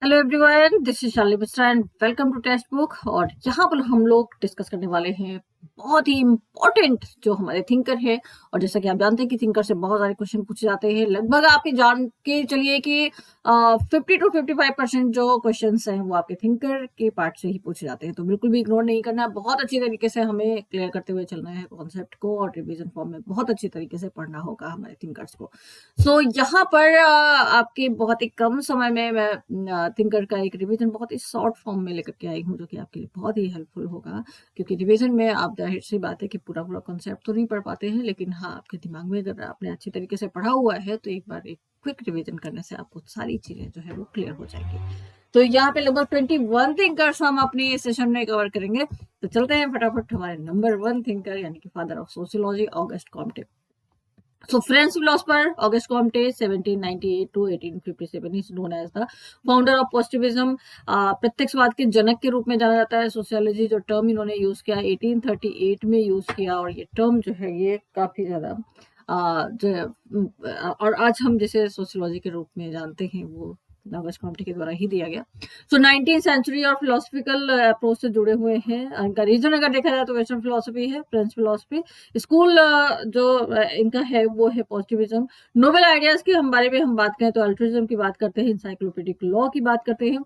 Hello everyone, this is Shalini Mishra and welcome to text book. और यहाँ पर हम लोग डिस्कस करने वाले हैं बहुत ही इम्पोर्टेंट जो हमारे थिंकर है। और जैसा कि आप जानते हैं कि थिंकर से बहुत सारे क्वेश्चन पूछे जाते हैं। लगभग आप ये जान के चलिए कि 50 to 55% जो क्वेश्चन हैं वो आपके थिंकर के पार्ट से ही पूछे जाते हैं। तो बिल्कुल भी इग्नोर नहीं करना है, बहुत अच्छी तरीके से हमें क्लियर करते हुए चलना है कॉन्सेप्ट को, और रिविजन फॉर्म में बहुत अच्छी तरीके से पढ़ना होगा हमारे थिंकर्स को। सो यहाँ पर आपके बहुत ही कम समय में मैं थिंकर का एक रिवीजन बहुत ही शॉर्ट फॉर्म में लेकर के आई हूँ, जो कि आपके लिए बहुत ही हेल्पफुल होगा। क्योंकि रिवीजन में आप जाहिर सी बात है कि पूरा पूरा कॉन्सेप्ट तो नहीं पढ़ पाते हैं, लेकिन हाँ, आपके दिमाग में अगर आपने अच्छी तरीके से पढ़ा हुआ है तो एक बार एक क्विक रिवीजन करने से आपको सारी चीजें जो है वो क्लियर हो जाएंगी। तो यहाँ पे लगभग 21 थिंकर्स हम अपनी सेशन में कवर करेंगे। तो चलते हैं फटाफट हमारे नंबर 1 थिंकर यानी कि father of sociology, August Comte. So French philosopher Auguste Comte 1798 to 1857 is known as the founder of positivism। प्रत्यक्षवाद के जनक के रूप में जाना जाता है। सोशियोलॉजी जो टर्म इन्होंने यूज किया 1838 में यूज किया, और ये टर्म जो है ये काफी ज्यादा और आज हम जिसे सोशियोलॉजी के रूप में जानते हैं वो ऑगस्ट कॉम्टे के द्वारा ही दिया गया। सो 19th सेंचुरी और फिलोसफिकल अप्रोच से जुड़े हुए हैं। इनका रीजन अगर देखा जाए तो वेस्टर्न फिलोसफी है, फ्रेंच फिलोसफी। स्कूल जो इनका है वो है पॉजिटिविज्म। नोबेल आइडियाज की हम बारे में हम बात करें तो अल्ट्रुइज्म की बात करते हैं, इंसाइक्लोपीडिक लॉ की बात करते हैं,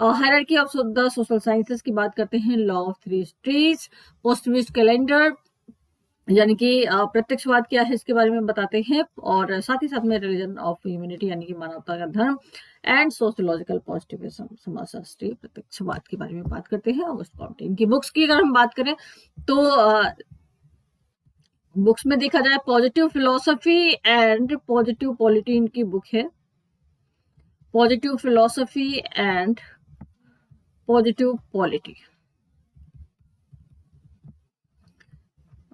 hierarchy of the social sciences की बात करते हैं, law of three streets, positivist calendar यानी कि प्रत्यक्षवाद क्या है इसके बारे में बताते हैं, और साथ ही साथ में रिलीजन ऑफ ह्यूमैनिटी यानी कि मानवता का धर्म, एंड सोशियोलॉजिकल पॉजिटिविज्म समाजशास्त्री प्रत्यक्षवाद के बारे में बात करते हैं ऑगस्ट कॉम्टे। इनकी बुक्स की अगर हम बात करें तो बुक्स में देखा जाए positive philosophy and positive polity इनकी बुक है। Positive philosophy and positive polity.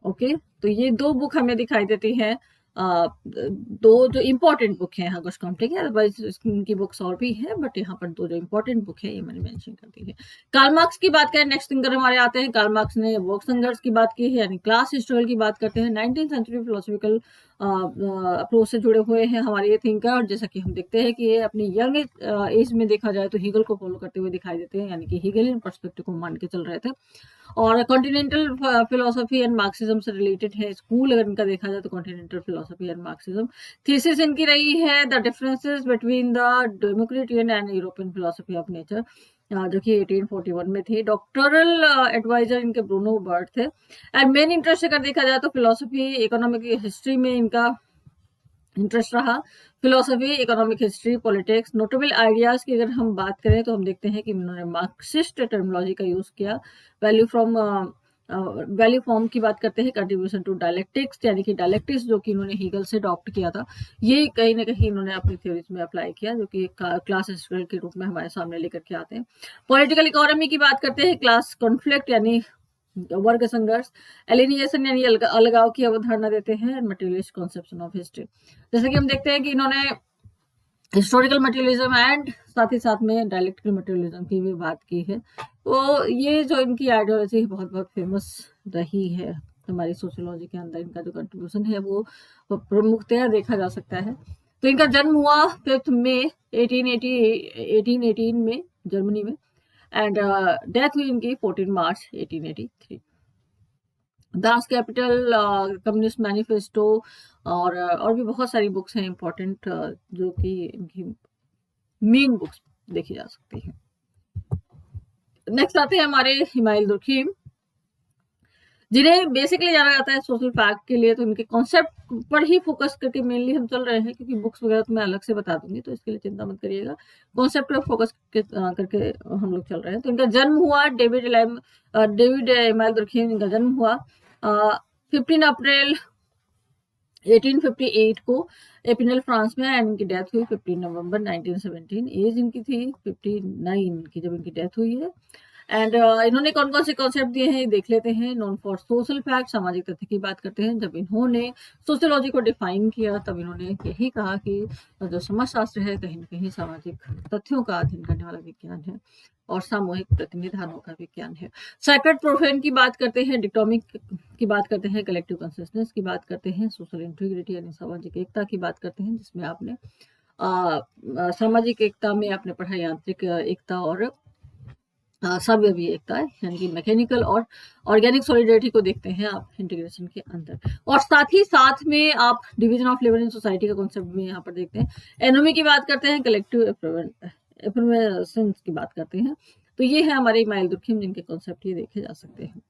Okay, तो ये दो बुक हमें दिखाई देती हैं, दो जो इम्पोर्टेंट बुक है ऑगस्ट कॉम्टे की। अदरवाइज इनकी बुक्स और भी है, बट यहाँ पर दो जो इम्पोर्टेंट बुक है ये मैंने मेंशन कर दी है। कार्ल मार्क्स की बात करें, नेक्स्ट थिंकर हमारे आते हैं। कार्ल मार्क्स ने वर्क संघर्ष की बात की है, यानी क्लास स्ट्रगल की बात करते हैं। 19th सेंचुरी फिलोसफिकल अप्रोच से जुड़े हुए हैं हमारे ये थिंकर। और जैसा कि हम देखते हैं कि ये अपनी यंग एज में देखा जाए तो हीगल को फॉलो करते हुए दिखाई देते हैं, यानी कि हीगलियन पर्सपेक्टिव को मान के चल रहे थे। और कॉन्टिनेंटल फिलोसफी एंड मार्क्सिज्म से रिलेटेड है स्कूल अगर इनका देखा जाए तो continental philosophy and Marxism. Thesis इनकी रही है the differences between the Democritean and European philosophy of nature, जो कि 1841 में थी। डॉक्टरल एडवाइजर इनके ब्रूनो बर्ट थे। एंड मेन इंटरेस्ट अगर देखा जाए तो फिलोसफी इकोनॉमिक हिस्ट्री में इनका इंटरेस्ट रहा। Philosophy, economic history, politics. Notable ideas की अगर हम बात करें तो हम देखते हैं कि इन्होंने मार्क्सिस्ट टर्मिनोलॉजी का यूज किया। वैल्यू फॉर्म की बात करते हैं। कंट्रीब्यूशन टू डायलेक्टिक्स यानी कि डायलेक्टिक्स जो कि इन्होंने हीगल से अडॉप्ट किया था, ये कहीं ना कहीं इन्होंने अपनी थ्योरीज में अप्लाई किया, जो कि क्लास स्ट्रगल के रूप में हमारे सामने लेकर के आते हैं। पॉलिटिकल इकोनॉमी की बात करते हैं। क्लास कॉन्फ्लिक्ट यानी वर्ग संघर्ष। एलिनिएशन यानी अलगाव की अवधारणा देते हैं। Materialist conception of history. जैसे कि हम देखते हैं कि इन्होंने हिस्टोरिकल मटेरियलिज्म एंड साथ ही साथ में डायलेक्टिकल मटेरियलिज्म की भी बात की है। तो ये जो इनकी आइडियोलॉजी बहुत बहुत फेमस रही है हमारी सोशियोलॉजी के अंदर, इनका जो कंट्रीब्यूशन है वो प्रमुखतया देखा जा सकता है। तो इनका जन्म हुआ 5 मई 1818 में जर्मनी में, एंड डेथ हुई इनकी 14 मार्च 1883। दास कैपिटल, कम्युनिस्ट मैनिफेस्टो, और भी बहुत सारी बुक्स हैं इंपॉर्टेंट, जो कि इनकी मेन बुक्स देखी जा सकती हैं। नेक्स्ट आते हैं हमारे हिमायल दुर्खिम, जिन्हें बेसिकली जाना जाता है सोशल फैक्ट के लिए। तो इनके कॉन्सेप्ट पर ही फोकस करके मेनली हम चल रहे हैं, क्योंकि बुक्स वगैरह तो मैं अलग से बता दूंगी, तो इसके लिए चिंता मत करिएगा। कॉन्सेप्ट पर फोकस करके हम लोग चल रहे हैं। तो इनका जन्म हुआ डेविड हिमायल दुर्खिम, इनका जन्म हुआ 15 अप्रैल 1858 को एपिनल फ्रांस में, एंड इनकी डेथ हुई 15 नवंबर 1917। एज इनकी थी 59 की जब इनकी डेथ हुई है। एंड इन्होंने कौन कौन से कॉन्सेप्ट दिए हैं देख लेते हैं। नॉन फॉर सोशल फैक्ट, सामाजिक तथ्य की बात करते हैं। जब इन्होंने सोशियोलॉजी को डिफाइन किया तब इन्होंने यही कहा कि जो समाजशास्त्र है कहीं न कहीं सामाजिक तथ्यों का अध्ययन करने वाला विज्ञान है, और सामूहिक प्रतिनिधानों का विज्ञान है। सैक्रेड प्रोफेन की बात करते हैं, डिक्टोमिक की बात करते हैं, कलेक्टिव कंसिस्टेंस की बात करते हैं, सोशल इंटीग्रिटी यानी सामाजिक एकता की बात करते हैं, जिसमें आपने सामाजिक एकता में आपने पढ़ा यांत्रिक एकता और सबव्यवी एकता है, यानी कि मैकेनिकल और ऑर्गेनिक सॉलिडरिटी को देखते हैं आप इंटीग्रेशन के अंदर। और साथ ही साथ में आप division of labour in society का कॉन्सेप्ट भी यहाँ पर देखते हैं। एनोमी की बात करते हैं, कलेक्टिव एफर्मेशन की बात करते हैं। तो ये है हमारे इमाइल दुर्खिम, जिनके कॉन्सेप्ट ये देखे जा सकते हैं।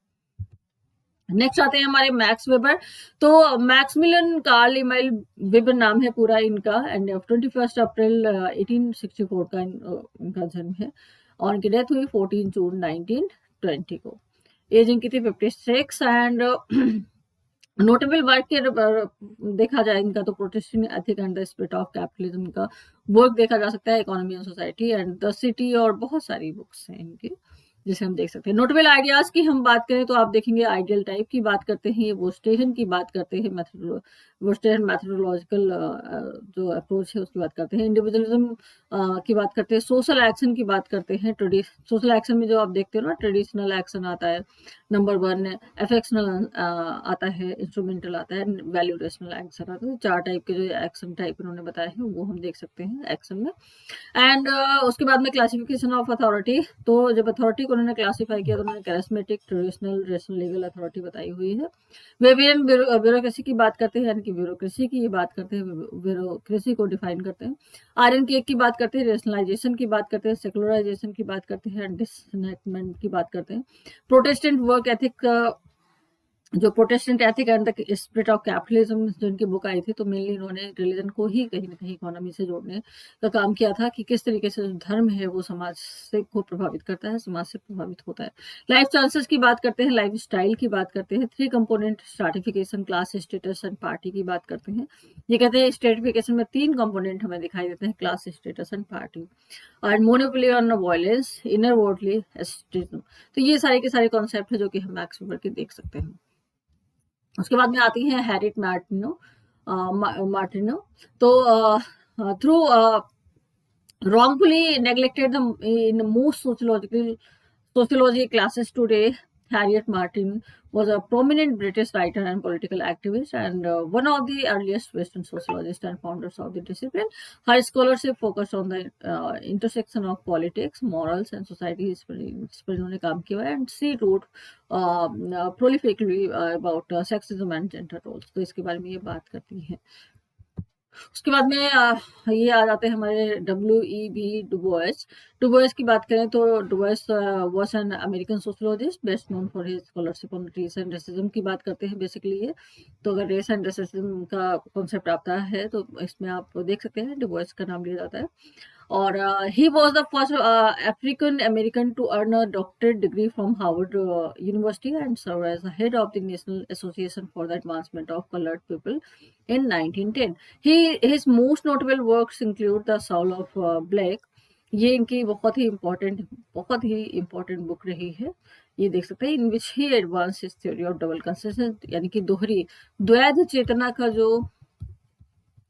नेक्स्ट आते हैं हमारे मैक्स वेबर। तो मैक्समिलियन कार्ल इमाइल वेबर नाम है पूरा इनका, एंड 21 अप्रैल 1864 का इनका जन्म है और इनकी डेथ हुई 14 जून 1920 को। एज इनकी थी 56 एंड नोटेबल वर्क के देखा जाए इनका तो Protestant ethic and the spirit of capitalism का वर्क देखा जा सकता है, economy and society and the city, और बहुत सारी बुक्स हैं इनकी जिसे हम देख सकते हैं। नोटेबल आइडियाज की हम बात करें तो आप देखेंगे आइडियल टाइप की बात करते हैं, वोस्टेहन की बात करते हैं, वोस्टेहन मैथोडोलॉजिकल जो अप्रोच है उसकी बात करते हैं, इंडिविजुअलिज्म की बात करते हैं, सोशल एक्शन की बात करते हैं। सोशल एक्शन में जो आप देखते हो ना, ट्रेडिशनल एक्शन आता है नंबर 1, अफेक्शनल आता है, इंस्ट्रूमेंटल आता है, वैल्यूरेशनल एक्शन आता है। 4 टाइप के जो एक्शन टाइप इन्होंने बताए हैं वो हम देख सकते हैं एक्शन में। एंड उसके बाद में क्लासिफिकेशन ऑफ अथॉरिटी। तो जब अथॉरिटी को उन्होंने क्लासिफाई किया तो उन्होंने charismatic, traditional, rational, legal authority बताई हुई है। वेबियन ब्यूरोक्रेसी की बात करते हैं, यानी कि ब्यूरोक्रेसी की ये बात करते हैं, ब्यूरोक्रेसी को डिफाइन करते हैं। आर्यन की एक की बात करते हैं, रेशनलाइजेशन की बात करते हैं, सेकुलराइजेशन की बात करते हैं, डिसनेक्टमेंट की बात करते हैं। प्रोटेस्टेंट वर्क एथिक, जो Protestant ethic and the spirit of capitalism जो इनकी बुक आई थी, तो मेनली इन्होंने रिलीजन को ही कहीं ना कहीं इकोनॉमी से जोड़ने का काम किया था कि किस तरीके से जो धर्म है वो समाज से को प्रभावित करता है, समाज से प्रभावित होता है। लाइफ चांसेस की बात करते हैं, लाइफ स्टाइल की बात करते हैं, 3 component stratification, class, status and party की बात करते हैं। ये कहते हैं स्ट्रैटिफिकेशन में 3 कंपोनेंट हमें दिखाई देते हैं, क्लास, स्टेटस एंड पार्टी, और monopoly on violence, inner worldly asceticism. तो ये सारे के सारे कॉन्सेप्ट है जो कि हम मैक्स वेबर के देख सकते हैं। उसके बाद में आती है हैरिट मार्टिनो। तो through wrongfully neglected in most sociology classes today, Harriet Martin was a prominent British writer and political activist, and one of the earliest Western sociologists and founders of the discipline. Her scholarship focused on the intersection of politics, morals, and society. इस पर इन्होंने काम किया है, and she wrote prolifically about sexism and gender roles. तो इसके बारे में ये बात करती हैं। उसके बाद में ये आ जाते हैं हमारे W.E.B. डुबोइस। डुबोइस की बात करें तो Du Bois was an American sociologist best known for his scholarship on race and racism की बात करते हैं बेसिकली ये। तो अगर रेस एंड रेसिज्म का कॉन्सेप्ट आता है तो इसमें आप देख सकते हैं डुबोइस का नाम लिया जाता है। और he was the first African American to earn a doctorate degree from Harvard University and served as the head of the National Association for the Advancement of Colored People in 1910. His most notable works include The Soul of Black. ये इनकी बहुत ही important book रही है, ये देख सकते हैं। In which he advance his theory of double consciousness, यानी कि द्वैध चेतना का जो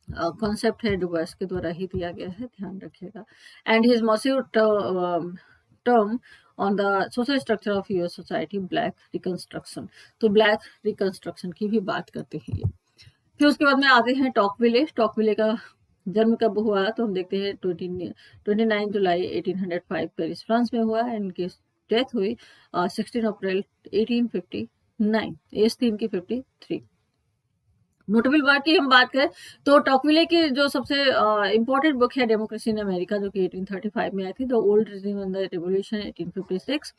कॉन्सेप्ट है डुबोइस के द्वारा ही दिया गया है, ध्यान रखिएगा। And his massive term on the social structure of US society, black reconstruction. तो ब्लैक रिकंस्ट्रक्शन की भी बात करते हैं ये। फिर उसके बाद में आते हैं टॉकविले। टॉकविले का जन्म कब हुआ तो हम देखते हैं 29 जुलाई 1805 पेरिस फ्रांस में हुआ। इनकी डेथ हुई 16 अप्रैल 1859। एज थी इनकी 53। नोटेबल वर्क की हम बात करें तो टॉकविले की जो सबसे इम्पोर्टेंट बुक है डेमोक्रेसी इन अमेरिका, जो कि 1835 में आई थी। The old regime and the revolution 1856।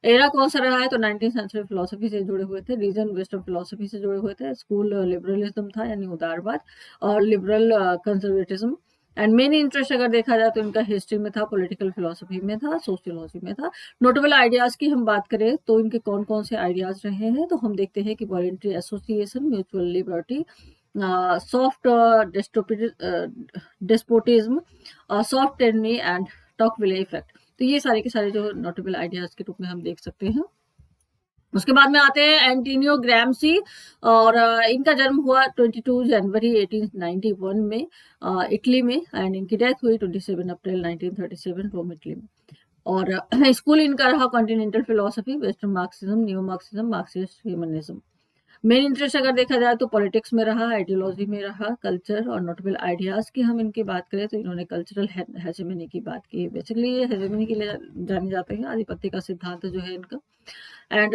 Era कौन सा रहा है तो 19th सेंचुरी फिलोसफी से जुड़े हुए थे, रीजन वेस्टर्न फिलोसफी से जुड़े हुए थे। स्कूल लिबरलिज्म था यानी उदारवाद और liberal conservatism. And main interest अगर देखा जाए तो इनका हिस्ट्री में था, पॉलिटिकल फिलोसफी में था, सोशियोलॉजी में था। नोटेबल आइडियाज की हम बात करें तो इनके कौन कौन से आइडियाज रहे हैं तो हम देखते हैं कि voluntary association, mutual liberty, soft despotism, soft tyranny and टॉकविले effect. तो ये सारे के सारे जो नोटेबल आइडियाज के रूप में हम देख सकते हैं। उसके बाद में आते हैं एंटोनियो ग्राम्सी, और इनका जन्म हुआ 22 जनवरी 1891 में इटली में, एंड इनकी डेथ हुई 27 अप्रैल 1937 रोम इटली में। और स्कूल इनका रहा continental philosophy, western Marxism, new Marxism, Marxist humanism. Main interest अगर देखा जाए तो पॉलिटिक्स में रहा, आइडियोलॉजी में रहा, कल्चर और नोटेबल आइडियाज की हम इनकी बात करें तो इन्होंने कल्चरल हेजेमनी की बात की। बेसिकली ये हेजेमनी के लिए जाने जाते हैं, आधिपत्य का सिद्धांत जो है इनका। And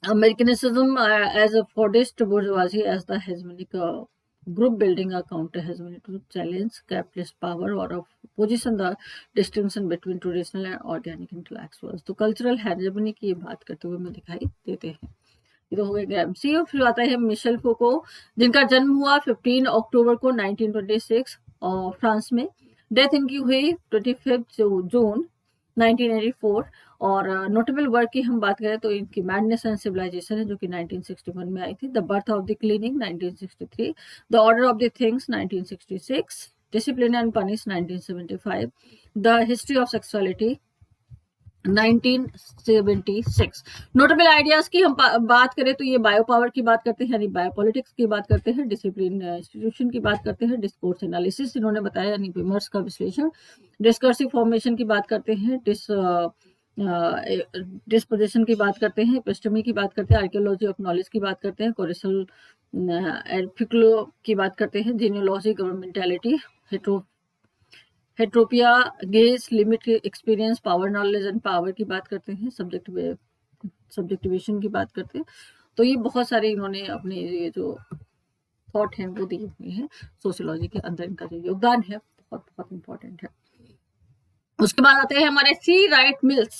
Americanism as a Fordist bourgeoisie as the hegemonic group building a counter hegemony to challenge capitalist power or of position the distinction between traditional and organic intellectuals। तो कल्चरल हेजेमनी की बात करते हुए हमें दिखाई देते हैं। ये तो हो गया ग्रैम्सी। और फिर आता है मिशेल फोको, जिनका जन्म हुआ 15 अक्टूबर को 1926 और फ्रांस में। डेथ इनकी हुई 25 जून 1984। और नोटेबल वर्क की हम बात करें तो इनकी मैडनेस एंड सिविलाइजेशन है जो कि 1961 में आई थी। The birth of the cleaning 1963, the order of the things 1966, discipline and punish 1975, the history of sexuality 1976। Notable ideas की हम बात करें तो ये बायो पावर की बात करते हैं, यानी बायोपॉलिटिक्स की बात करते हैं, डिसिप्लिन इंस्टीट्यूशन की बात करते हैं, डिस्कोर्स एनालिसिस इन्होंने बताया यानी विमर्श का विश्लेषण, डिस्कर्सिव फॉर्मेशन की बात करते हैं, डिस्पोजिशन की बात करते हैं, एपिस्टेमी की बात करते हैं, आर्कियोलॉजी ऑफ नॉलेज की बात करते हैं, कोरेसल एल्फिक्लो की बात करते हैं, genealogy, governmentality, heterotopia, gaze, limit, experience, power, knowledge and power की बात करते हैं, सब्जेक्टिवेशन की बात करते हैं। तो ये बहुत सारे इन्होंने अपने ये जो थॉट हैं वो दिए हुए हैं। सोशियोलॉजी के अंदर इनका जो योगदान है बहुत बहुत इंपॉर्टेंट है। उसके बाद आते हैं हमारे सी राइट मिल्स।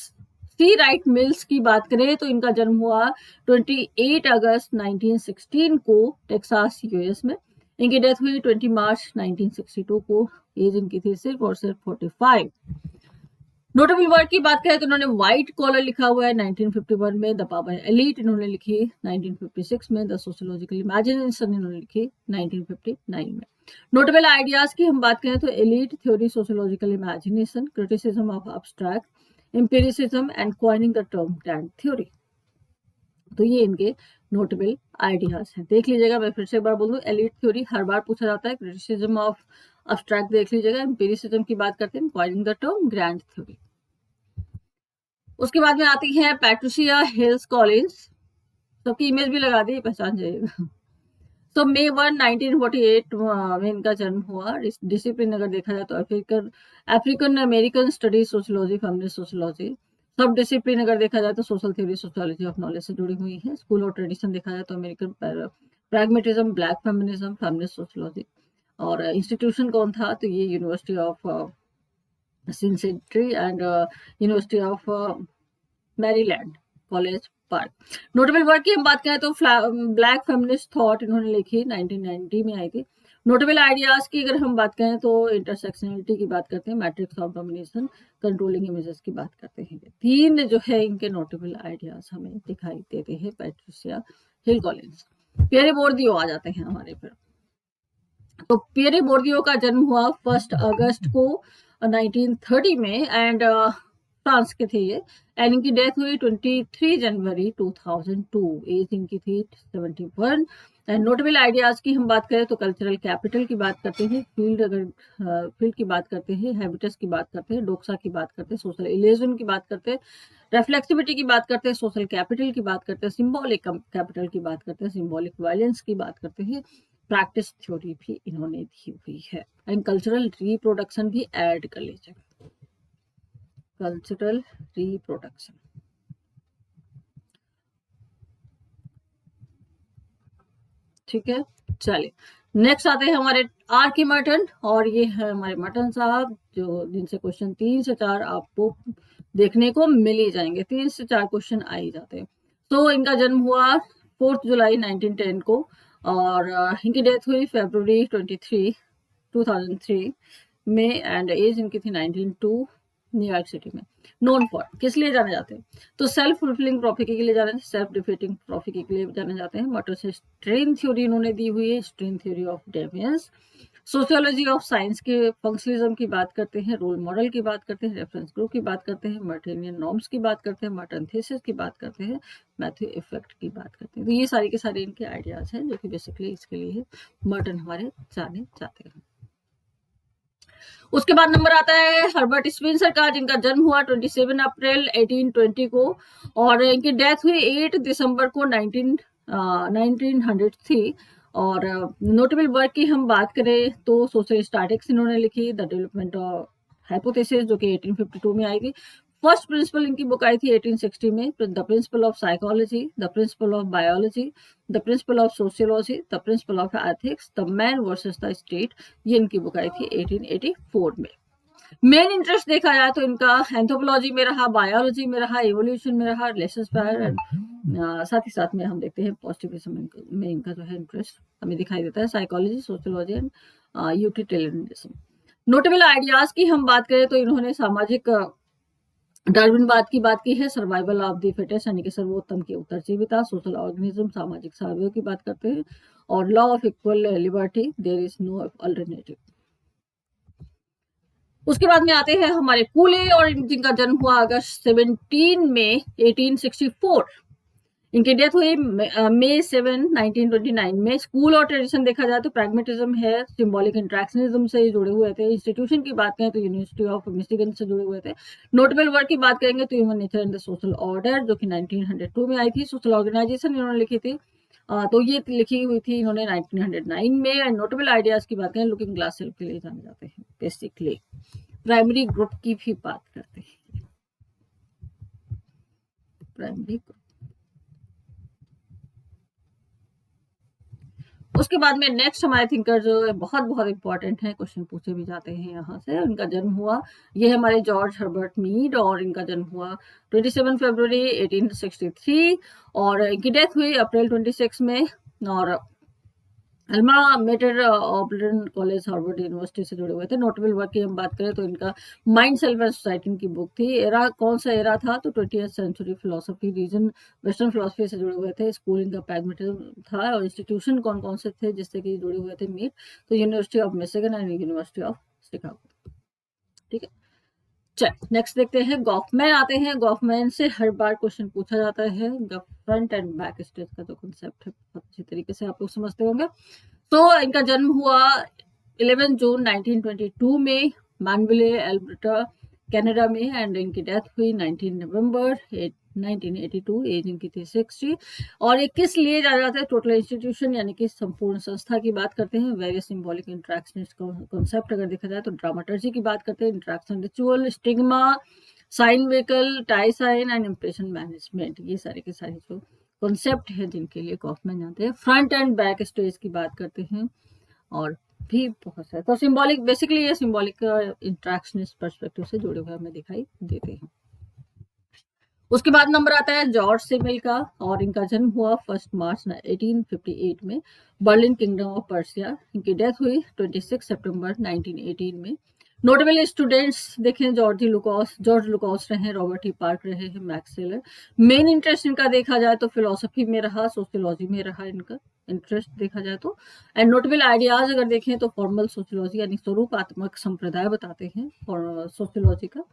सी राइट मिल्स की बात करें तो इनका जन्म हुआ 28 अगस्त 1916 को टेक्सास यूएस में। इनकी डेथ हुई 20 मार्च 1962 को। एज इनकी थी सिर्फ और सिर्फ 45। नोटेबल वर्क की बात करें तो इन्होंने व्हाइट कॉलर लिखा हुआ है 1951 में, द पावर एलीट इन्होंने लिखी 1956 में, द सोशियोलॉजिकल इमेजिनेशन इन्होंने लिखी 1959 में। नोटेबल आइडियाज की हम बात करें तो elite theory, sociological imagination, criticism of abstract, empiricism and coining the term grand theory. तो ये इनके नोटेबल आइडियाज हैं। देख लीजिएगा, मैं फिर से एक बार बोल दूं, एलीट थ्योरी हर बार पूछा जाता है, क्रिटिसिज्म ऑफ एब्स्ट्रैक्ट देख लीजिएगा, एम्पिरिसिज्म की बात करते हैं, coining the term grand theory. उसके बाद में आती है पैट्रिशिया हिल्स कॉलिंस, सबकी इमेज भी लगा दी, पहचान जाइएगा। तो May 1, 1948 में इनका जन्म हुआ। डिसिप्लिन अगर देखा जाए तो African American studies sociology, feminist sociology. सब डिसिप्लिन अगर देखा जाए तो social theory, sociology of knowledge से जुड़ी हुई है। स्कूल और ट्रेडिशन देखा जाए तो American pragmatism, black feminism, feminist sociology. और इंस्टीट्यूशन कौन था तो ये university of Cincinnati and university of Maryland college park. Notable work की हम बात करें तो ब्लैक फेमिनिस्ट थॉट इन्होंने लिखी 1990 में आई थी। नोटेबल आइडियाज की अगर हम बात करें तो इंटरसेक्शनलिटी की बात करते हैं, matrix of domination, controlling images की बात करते हैं। तीन जो है इनके नोटेबल आइडियाज हमें दिखाई देते हैं पैट्रिशिया हिल कॉलिंस। पियरे बोर्दियो आ जाते हैं हमारे पर। तो पियरे बोर्दियो का जन्म हुआ 1 अगस्त को 1930 में एंड फ्रांस के थे ये। एंड इनकी डेथ हुई 23 जनवरी 2002। एज इनकी थी 71। एंड नोटेबल आइडियाज की हम बात करें तो कल्चरल कैपिटल की बात करते हैं, फील्ड की बात करते हैं, हैबिटस की बात करते हैं, डोक्सा की बात करते हैं, सोशल इलेजन की बात करते हैं, रेफ्लेक्सिविटी की बात करते हैं, सोशल कैपिटल की बात करते हैं, सिंबॉलिक कैपिटल की बात करते हैं, सिंबॉलिक वायलेंस की बात करते हैं, प्रैक्टिस थ्योरी भी इन्होंने दी हुई है। एंड कल्चरल रिप्रोडक्शन भी ऐड कर लीजिए, कल्चरल रिप्रोडक्शन। ठीक है, चलिए नेक्स्ट आते हैं हमारे आर्किमेटन। और ये है हमारे मटन साहब, जो जिनसे क्वेश्चन 3 से 4 आपको देखने को मिल ही जाएंगे। 3 से 4 क्वेश्चन आ ही जाते हैं। तो इनका जन्म हुआ 4 जुलाई 1910 को और इनकी डेथ हुई फरवरी 23, 2003 में। एंड एज इनकी थी 1902, न्यूयॉर्क सिटी में। नोन फॉर किस लिए जाने जाते हैं तो सेल्फ फुलफिलिंग प्रोफिटी के लिए जाने जाते हैं, सेल्फ डिफीटिंग प्रोफिटी के लिए जाने जाते हैं। मटर से स्ट्रेन थ्योरी इन्होंने दी हुई है, strain theory of deviance. Sociology of science के फंक्शनलिज्म की बात करते हैं, रोल मॉडल की बात करते हैं, रेफरेंस ग्रुप की बात करते हैं, मर्टेनियन नॉर्म्स की बात करते हैं, मर्टन थीसिस की बात करते हैं, मैथ्यू इफेक्ट की बात करते हैं। तो ये सारे के सारे इनके आइडियाज हैं जो कि बेसिकली इसके लिए मर्टन हमारे जाने जाते हैं। उसके बाद नंबर आता है हर्बर्ट स्पेंसर का, जिनका जन्म हुआ 27 अप्रैल 1820 को और इनकी डेथ हुई 8 दिसंबर को 1900 थी। और नोटेबल वर्क की हम बात करें तो सोशल स्टैटिक्स इन्होंने लिखी, द डेवलपमेंट ऑफ हाइपोथेसिस जो कि 1852 में आई थी। फर्स्ट प्रिंसिपल इनकी बुक आई थी 1860 में, the principle of psychology, the principle of biology, the principle of sociology, the principle of ethics, the man versus the state, ये इनकी बुक आई थी 1884 में। मेन इंटरेस्ट देखा जाए तो इनका एंथ्रोपोलॉजी में रहा, बायोलॉजी में रहा, इवोल्यूशन में रहा, लेसोस्फेयर, साथ ही साथ में हम देखते हैं पॉजिटिविज्म में इनका जो है इंटरेस्ट हमें दिखाई देता है, psychology, sociology and utilitarianism. Notable ideas की हम बात करें तो इन्होंने सामाजिक डार्विनवाद की बात की है, सर्वाइवल ऑफ द फिटेस्ट यानी कि सर्वोत्तम की उत्तरजीविता, सोशल ऑर्गेनिज्म सामाजिक सार्वभौम की बात करते हैं, और law of equal liberty, there is no alternative. उसके बाद में आते हैं हमारे कूले, और जिनका जन्म हुआ अगस्त 17 में 1864। इनकी डेथ हुई मई 7 1929 में। स्कूल और ट्रेडिशन देखा जाए तो प्रैग्मेटिज्म है, सिंबॉलिक इंट्रैक्शनिज्म से जुड़े हुए थे। इंस्टीट्यूशन की बात करें तो यूनिवर्सिटी ऑफ मिशिगन से जुड़े हुए थे। नोटेबल वर्क की बात करेंगे तो human nature and the social order जो कि 1902 में आई थी। सोशल ऑर्गेनाइजेशन इन्होंने लिखी थी, तो ये लिखी हुई थी इन्होंने 1909 में। नोटेबल आइडियाज की बात करें, लुकिंग ग्लास सेल्फ के लिए जाने जाते हैं बेसिकली। प्राइमरी ग्रुप की भी बात करते हैं, प्राइमरी ग्रुप। उसके बाद में नेक्स्ट हमारे थिंकर जो है बहुत बहुत इंपॉर्टेंट है, क्वेश्चन पूछे भी जाते हैं यहाँ से। उनका जन्म हुआ, ये है हमारे जॉर्ज हर्बर्ट मीड, और इनका जन्म हुआ 27 फरवरी 1863, और इनकी डेथ हुई अप्रैल 26 में। और alma mater Auburn college Harvard university से जुड़े हुए थे। नोटेबल वर्क की हम बात करें तो इनका माइंड सेल्फ एंड सोसाइटी की बुक थी। एरा कौन सा एरा था तो 20th century philosophy, reason western philosophy से जुड़े हुए थे। स्कूल इनका प्रैग्मेटिज्म था, और इंस्टीट्यूशन कौन कौन से थे जिससे कि जुड़े हुए थे मीट, तो university of Michigan and university of Chicago. ठीक है, चल नेक्स्ट देखते हैं। गॉफमैन आते हैं। गॉफमैन से हर बार क्वेश्चन पूछा जाता है। फ्रंट एंड बैक स्टेज का जो कंसेप्ट है बहुत अच्छी तरीके से आप लोग समझते होंगे। तो इनका जन्म हुआ 11 जून 1922 में मानविले, एल्बर्टा, कनाडा में, एंड इनकी डेथ हुई 19 नवंबर 1982। एज इनकी थी 60। और ये किस लिए जाना जाता है, टोटल इंस्टीट्यूशन यानी कि संपूर्ण संस्था की बात करते हैं। वेरियस सिंबॉलिक इंट्रैक्शन कॉन्सेप्ट अगर देखा जाए तो ड्रामाटर्जी की बात करते हैं, interaction ritual, stigma, sign vehicle, tie sign and impression management, ये सारे के सारे जो कॉन्सेप्ट है जिनके लिए गॉफमैन जाते हैं। फ्रंट एंड बैक स्टेज की बात करते हैं, और भी बहुत सारे। तो सिंबॉलिक, बेसिकली ये सिंबॉलिक इंट्रैक्शनिस्ट पर्सपेक्टिव से जुड़े हुए हमें दिखाई देते हैं। उसके बाद नंबर आता है जॉर्ज सिमिल का, और इनका जन्म हुआ 1 मार्च 1858 में, बर्लिन किंगडम ऑफ पर्सिया। इनकी डेथ हुई 26 सितंबर 1918 में। नोटेबल स्टूडेंट्स देखें, जॉर्ज लुकास रहे, रॉबर्ट ही पार्क रहे हैं, मैक्स सेलर। मेन इंटरेस्ट इनका देखा जाए तो फिलोसफी में रहा, सोशियोलॉजी में रहा इनका इंटरेस्ट देखा जाए तो। एंड नोटेबल आइडियाज अगर देखें तो फॉर्मल सोशियोलॉजी यानी स्वरूपात्मक संप्रदाय बताते हैं और सोशियोलॉजी का।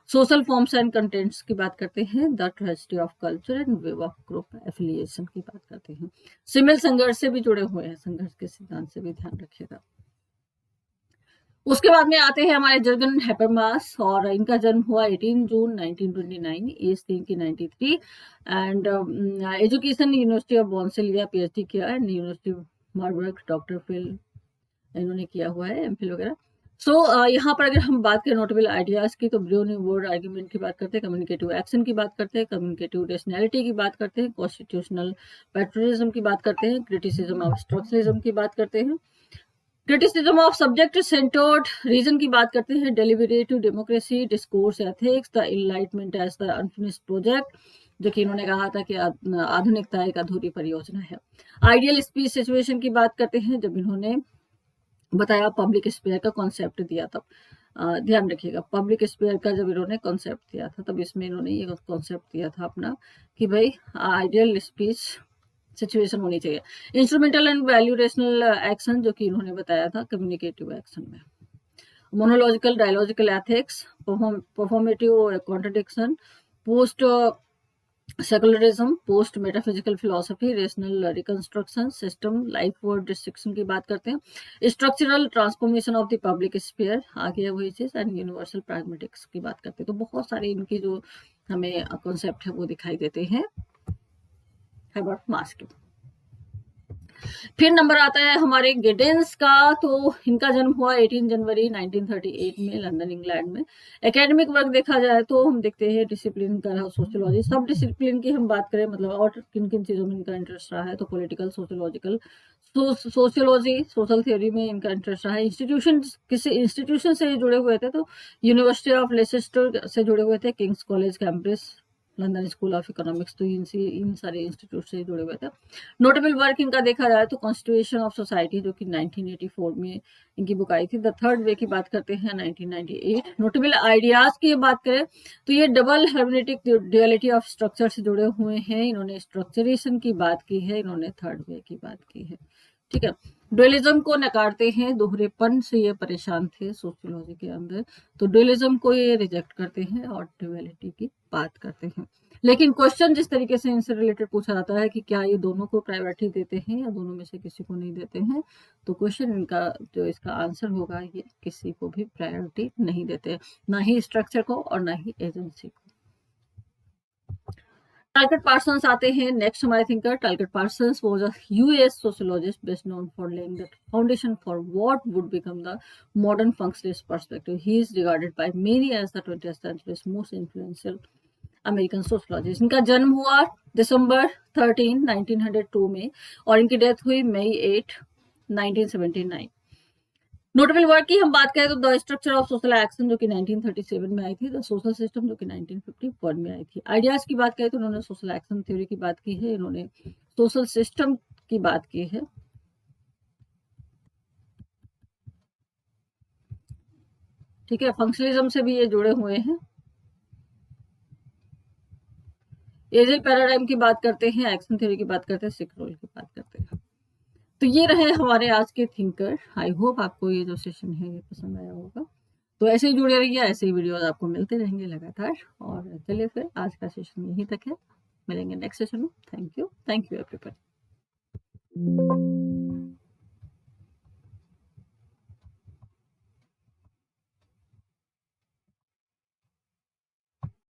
सोशल फॉर्म्स एंड कंटेंट्स की बात करते हैं, the tragedy of culture and wave of group affiliation की बात करते हैं। सिमिल संघर्ष से भी जुड़े हुए हैं, संघर्ष के सिद्धांत से भी ध्यान रखिएगा। उसके बाद में आते हैं हमारे जर्गन हैबरमास, और इनका जन्म हुआ 18 जून 1929। एज थी इनकी 93। एंड एजुकेशन यूनिवर्सिटी ऑफ बॉन से लिया, पीएचडी किया, and university Marburg doctor phil इन्होंने किया हुआ है, एमफिल वगैरह। सो यहाँ पर अगर हम बात करें नोटेबल आइडियाज की तो ब्रियोनी वर्ड आर्ग्यूमेंट की बात करते हैं, कम्युनिकेटिव एक्शन की बात करते हैं, कम्युनिकेटिव रेशनैलिटी की बात करते हैं, कॉन्स्टिट्यूशनल पैट्रियटिज्म की बात करते हैं, क्रिटिसिज्म ऑफ स्ट्रक्चरलिज्म की बात करते हैं, criticism of subject centred reason की बात करते हैं, deliberative democracy, discourse ethics, the enlightenment as the unfinished project, जो कि इन्होंने कहा था कि आधुनिकता एक अधूरी परियोजना है। आइडियल स्पीच सिचुएशन की बात करते हैं, जब इन्होंने बताया पब्लिक स्पेयर का कॉन्सेप्ट दिया, तब ध्यान रखिएगा पब्लिक स्पेयर का जब इन्होंने कॉन्सेप्ट दिया था तब इसमें इन्होंने ये कॉन्सेप्ट दिया था अपना कि भाई आइडियल स्पीच सिचुएशन होनी चाहिए। इंस्ट्रूमेंटल एंड वैल्यूरेशनल एक्शन जो कि इन्होंने बताया था कम्युनिकेटिव एक्शन में। Monological dialogical ethics, performative contradiction, post secularism, post metaphysical philosophy, rational reconstruction system, life world restriction की बात करते हैं, structural transformation of the public sphere आ गया वही चीज, एंड यूनिवर्सल प्रैग्मेटिक्स की बात करते हैं। तो बहुत सारे इनकी जो हमें कॉन्सेप्ट है वो दिखाई देते हैं हैबरमास के। फिर नंबर आता है हमारे गिडेंस का, तो इनका जन्म हुआ 18 जनवरी 1938 में लंदन इंग्लैंड में। एकेडमिक वर्क देखा जाए तो हम देखते हैं डिसिप्लिन का रहा सोशियोलॉजी। सब डिसिप्लिन की हम बात करें मतलब और किन किन चीज़ों में इनका इंटरेस्ट रहा है, तो political, sociological, sociology, social theory में इनका इंटरेस्ट रहा है। इंस्टीट्यूशन, किसी इंस्टीट्यूशन से जुड़े हुए थे तो यूनिवर्सिटी ऑफ लेसेस्टर से जुड़े हुए थे, Kings college Cambridge, London school of economics, तो इन सारे इंस्टीट्यूट से जुड़े हुए थे। नोटेबल वर्क इनका देखा जाए तो कॉन्स्टिट्यूशन ऑफ सोसाइटी जो कि 1984 में इनकी बुक आई थी। द थर्ड वे की बात करते हैं 1998। नोटेबल आइडियाज की बात करें तो ये डबल हर्मेनेटिक ड्यूअलिटी ऑफ स्ट्रक्चर से जुड़े हुए हैं। इन्होंने स्ट्रक्चरेशन की बात की है, इन्होंने थर्ड वे की बात की है। ठीक है, डुअलिज्म को नकारते हैं, दोहरेपन से ये परेशान थे सोशियोलॉजी के अंदर, तो डुअलिज्म को ये रिजेक्ट करते हैं और ड्युअलिटी की बात करते हैं। लेकिन क्वेश्चन जिस तरीके से इनसे रिलेटेड पूछा जाता है कि क्या ये दोनों को प्रायोरिटी देते हैं या दोनों में से किसी को नहीं देते हैं, तो क्वेश्चन इनका जो इसका आंसर होगा ये किसी को भी प्रायोरिटी नहीं देते, ना ही स्ट्रक्चर को और ना ही एजेंसी को। टालकट पार्सन्स आते हैं नेक्स्ट हमारे thinker. Talcott Parsons was a US sociologist best known for laying the foundation for what would become the modern functionalist perspective. He is regarded by many as the 20th century's most influential American sociologist. इनका जन्म हुआ दिसंबर 13, 1902 में और इनकी death हुई मई 8, 1979। Notable work की हम बात करें तो the structure of social action जो कि 1937 में आई थी, द सोशल सिस्टम जो कि 1951 में आई थी। आइडियाज की बात करें तो उन्होंने सोशल एक्शन थ्योरी की बात की है, इन्होंने सोशल सिस्टम की बात की है। ठीक है, फंक्शनलिज्म से भी ये जुड़े हुए हैं। एजेल पैराडाइम की बात करते हैं, एक्शन थ्योरी की बात करते हैं, सिक रोल की बात करते हैं। तो ये रहे हमारे आज के थिंकर। आई होप आपको ये जो सेशन है ये पसंद आया होगा। तो ऐसे ही जुड़े रहिए, ऐसे ही वीडियोस आपको मिलते रहेंगे लगातार। और चलिए फिर आज का सेशन यहीं तक है, मिलेंगे नेक्स्ट सेशन में। Thank you everybody.